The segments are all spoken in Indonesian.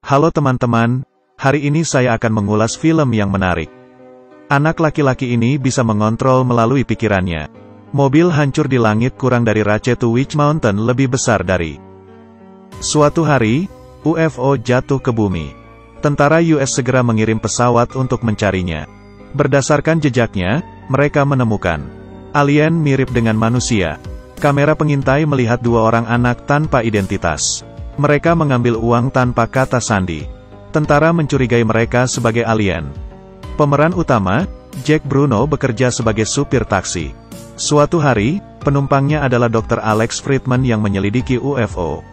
Halo teman-teman, hari ini saya akan mengulas film yang menarik. Anak laki-laki ini bisa mengontrol melalui pikirannya. Mobil hancur di langit kurang dari Ratchet Witch Mountain lebih besar dari. Suatu hari, UFO jatuh ke bumi. Tentara US segera mengirim pesawat untuk mencarinya. Berdasarkan jejaknya, mereka menemukan alien mirip dengan manusia. Kamera pengintai melihat dua orang anak tanpa identitas. Mereka mengambil uang tanpa kata sandi. Tentara mencurigai mereka sebagai alien. Pemeran utama, Jack Bruno bekerja sebagai supir taksi. Suatu hari, penumpangnya adalah Dr. Alex Friedman yang menyelidiki UFO.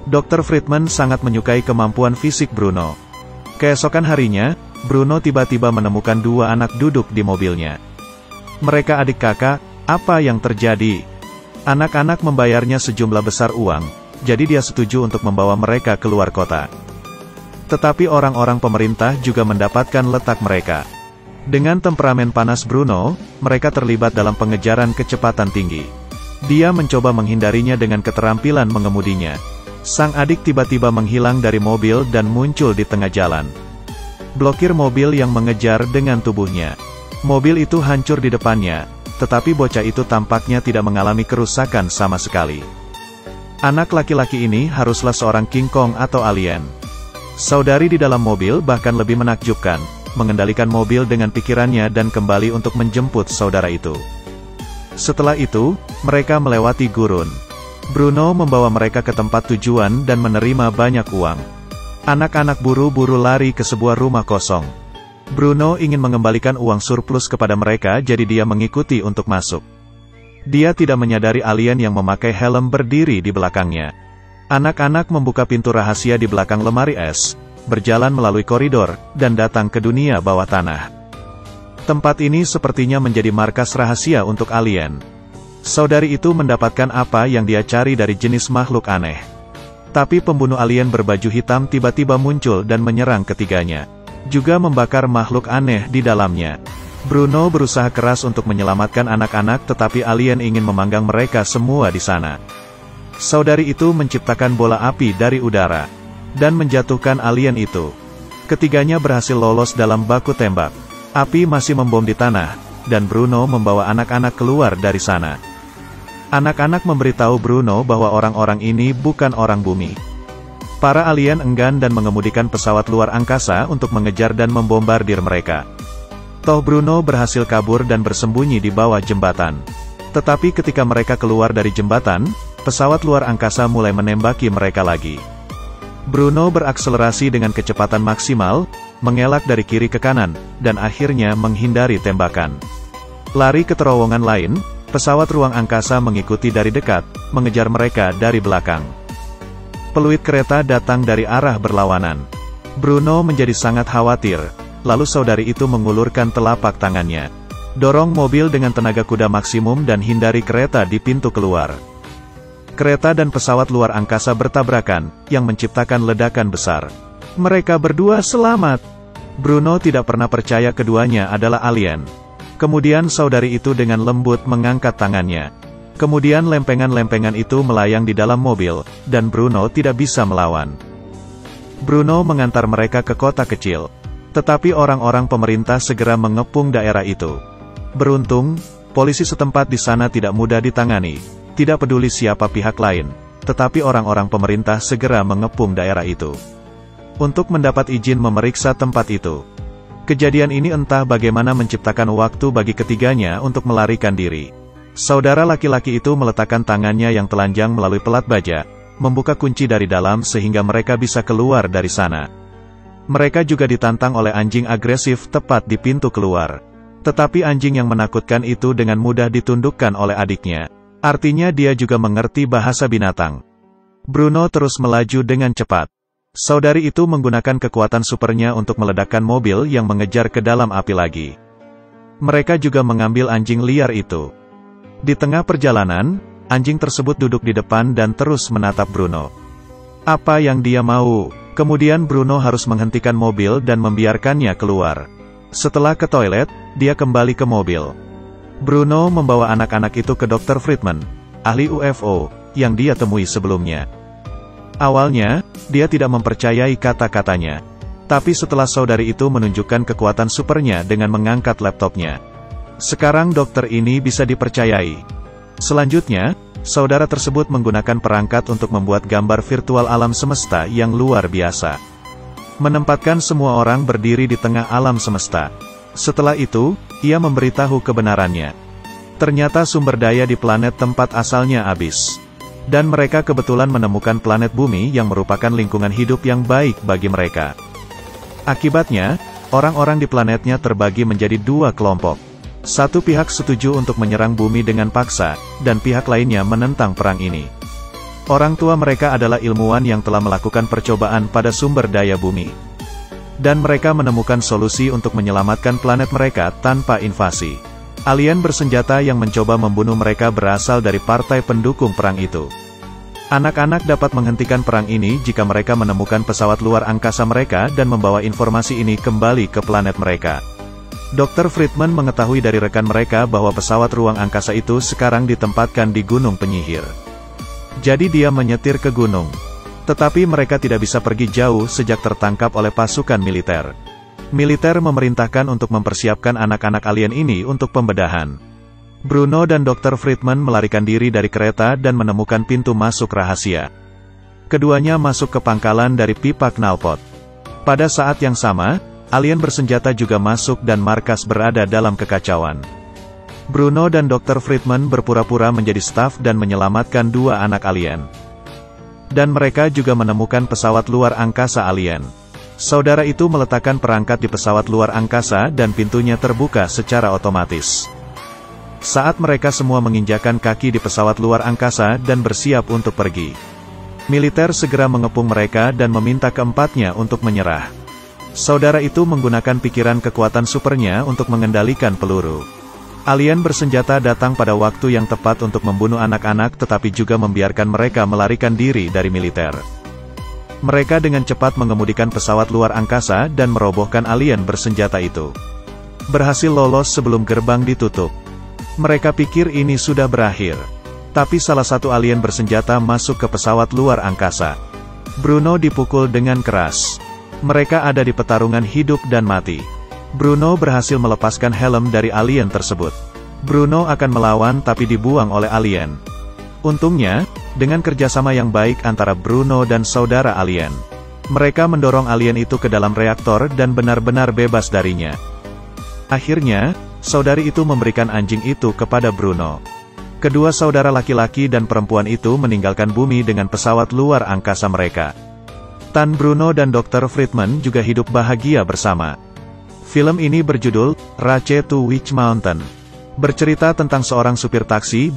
Dr. Friedman sangat menyukai kemampuan fisik Bruno. Keesokan harinya, Bruno tiba-tiba menemukan dua anak duduk di mobilnya. Mereka adik kakak, apa yang terjadi? Anak-anak membayarnya sejumlah besar uang, jadi dia setuju untuk membawa mereka keluar kota. Tetapi orang-orang pemerintah juga mendapatkan letak mereka. Dengan temperamen panas Bruno, mereka terlibat dalam pengejaran kecepatan tinggi. Dia mencoba menghindarinya dengan keterampilan mengemudinya. Sang adik tiba-tiba menghilang dari mobil dan muncul di tengah jalan. Blokir mobil yang mengejar dengan tubuhnya. Mobil itu hancur di depannya, tetapi bocah itu tampaknya tidak mengalami kerusakan sama sekali. Anak laki-laki ini haruslah seorang King Kong atau alien. Saudari di dalam mobil bahkan lebih menakjubkan, mengendalikan mobil dengan pikirannya dan kembali untuk menjemput saudara itu. Setelah itu, mereka melewati gurun. Bruno membawa mereka ke tempat tujuan dan menerima banyak uang. Anak-anak buru-buru lari ke sebuah rumah kosong. Bruno ingin mengembalikan uang surplus kepada mereka, jadi dia mengikuti untuk masuk. Dia tidak menyadari alien yang memakai helm berdiri di belakangnya. Anak-anak membuka pintu rahasia di belakang lemari es, berjalan melalui koridor, dan datang ke dunia bawah tanah. Tempat ini sepertinya menjadi markas rahasia untuk alien. Saudari itu mendapatkan apa yang dia cari dari jenis makhluk aneh. Tapi pembunuh alien berbaju hitam tiba-tiba muncul dan menyerang ketiganya. Juga membakar makhluk aneh di dalamnya. Bruno berusaha keras untuk menyelamatkan anak-anak, tetapi alien ingin memanggang mereka semua di sana. Saudari itu menciptakan bola api dari udara dan menjatuhkan alien itu. Ketiganya berhasil lolos dalam baku tembak. Api masih membom di tanah, dan Bruno membawa anak-anak keluar dari sana. Anak-anak memberitahu Bruno bahwa orang-orang ini bukan orang bumi. Para alien enggan dan mengemudikan pesawat luar angkasa untuk mengejar dan membombardir mereka. Toh Bruno berhasil kabur dan bersembunyi di bawah jembatan. Tetapi ketika mereka keluar dari jembatan, pesawat luar angkasa mulai menembaki mereka lagi. Bruno berakselerasi dengan kecepatan maksimal, mengelak dari kiri ke kanan, dan akhirnya menghindari tembakan. Lari ke terowongan lain, pesawat ruang angkasa mengikuti dari dekat, mengejar mereka dari belakang. Peluit kereta datang dari arah berlawanan. Bruno menjadi sangat khawatir. Lalu saudari itu mengulurkan telapak tangannya. Dorong mobil dengan tenaga kuda maksimum dan hindari kereta di pintu keluar. Kereta dan pesawat luar angkasa bertabrakan, yang menciptakan ledakan besar. Mereka berdua selamat. Bruno tidak pernah percaya keduanya adalah alien. Kemudian saudari itu dengan lembut mengangkat tangannya. Kemudian lempengan-lempengan itu melayang di dalam mobil, dan Bruno tidak bisa melawan. Bruno mengantar mereka ke kota kecil. Tetapi orang-orang pemerintah segera mengepung daerah itu. Beruntung, polisi setempat di sana tidak mudah ditangani, tidak peduli siapa pihak lain, tetapi orang-orang pemerintah segera mengepung daerah itu untuk mendapat izin memeriksa tempat itu. Kejadian ini entah bagaimana menciptakan waktu bagi ketiganya untuk melarikan diri. Saudara laki-laki itu meletakkan tangannya yang telanjang melalui pelat baja, membuka kunci dari dalam sehingga mereka bisa keluar dari sana. Mereka juga ditantang oleh anjing agresif tepat di pintu keluar. Tetapi anjing yang menakutkan itu dengan mudah ditundukkan oleh adiknya. Artinya dia juga mengerti bahasa binatang. Bruno terus melaju dengan cepat. Saudari itu menggunakan kekuatan supernya untuk meledakkan mobil yang mengejar ke dalam api lagi. Mereka juga mengambil anjing liar itu. Di tengah perjalanan, anjing tersebut duduk di depan dan terus menatap Bruno. Apa yang dia mau? Kemudian Bruno harus menghentikan mobil dan membiarkannya keluar. Setelah ke toilet, dia kembali ke mobil. Bruno membawa anak-anak itu ke Dr. Friedman, ahli UFO, yang dia temui sebelumnya. Awalnya, dia tidak mempercayai kata-katanya. Tapi setelah saudari itu menunjukkan kekuatan supernya dengan mengangkat laptopnya, sekarang dokter ini bisa dipercayai. Selanjutnya, saudara tersebut menggunakan perangkat untuk membuat gambar virtual alam semesta yang luar biasa. Menempatkan semua orang berdiri di tengah alam semesta. Setelah itu, ia memberitahu kebenarannya. Ternyata sumber daya di planet tempat asalnya habis. Dan mereka kebetulan menemukan planet bumi yang merupakan lingkungan hidup yang baik bagi mereka. Akibatnya, orang-orang di planetnya terbagi menjadi dua kelompok. Satu pihak setuju untuk menyerang bumi dengan paksa, dan pihak lainnya menentang perang ini. Orang tua mereka adalah ilmuwan yang telah melakukan percobaan pada sumber daya bumi. Dan mereka menemukan solusi untuk menyelamatkan planet mereka tanpa invasi. Alien bersenjata yang mencoba membunuh mereka berasal dari partai pendukung perang itu. Anak-anak dapat menghentikan perang ini jika mereka menemukan pesawat luar angkasa mereka dan membawa informasi ini kembali ke planet mereka. Dr. Friedman mengetahui dari rekan mereka bahwa pesawat ruang angkasa itu sekarang ditempatkan di gunung penyihir. Jadi dia menyetir ke gunung. Tetapi mereka tidak bisa pergi jauh sejak tertangkap oleh pasukan militer. Militer memerintahkan untuk mempersiapkan anak-anak alien ini untuk pembedahan. Bruno dan Dr. Friedman melarikan diri dari kereta dan menemukan pintu masuk rahasia. Keduanya masuk ke pangkalan dari pipa knalpot. Pada saat yang sama, alien bersenjata juga masuk dan markas berada dalam kekacauan. Bruno dan Dr. Friedman berpura-pura menjadi staf dan menyelamatkan dua anak alien. Dan mereka juga menemukan pesawat luar angkasa alien. Saudara itu meletakkan perangkat di pesawat luar angkasa dan pintunya terbuka secara otomatis. Saat mereka semua menginjakan kaki di pesawat luar angkasa dan bersiap untuk pergi, militer segera mengepung mereka dan meminta keempatnya untuk menyerah. Saudara itu menggunakan pikiran kekuatan supernya untuk mengendalikan peluru. Alien bersenjata datang pada waktu yang tepat untuk membunuh anak-anak tetapi juga membiarkan mereka melarikan diri dari militer. Mereka dengan cepat mengemudikan pesawat luar angkasa dan merobohkan alien bersenjata itu. Berhasil lolos sebelum gerbang ditutup. Mereka pikir ini sudah berakhir. Tapi salah satu alien bersenjata masuk ke pesawat luar angkasa. Bruno dipukul dengan keras. Mereka ada di pertarungan hidup dan mati. Bruno berhasil melepaskan helm dari alien tersebut. Bruno akan melawan tapi dibuang oleh alien. Untungnya, dengan kerjasama yang baik antara Bruno dan saudara alien, mereka mendorong alien itu ke dalam reaktor dan benar-benar bebas darinya. Akhirnya, saudari itu memberikan anjing itu kepada Bruno. Kedua saudara laki-laki dan perempuan itu meninggalkan bumi dengan pesawat luar angkasa mereka. Tan Bruno dan Dr. Friedman juga hidup bahagia bersama. Film ini berjudul Race to Witch Mountain. Bercerita tentang seorang supir taksi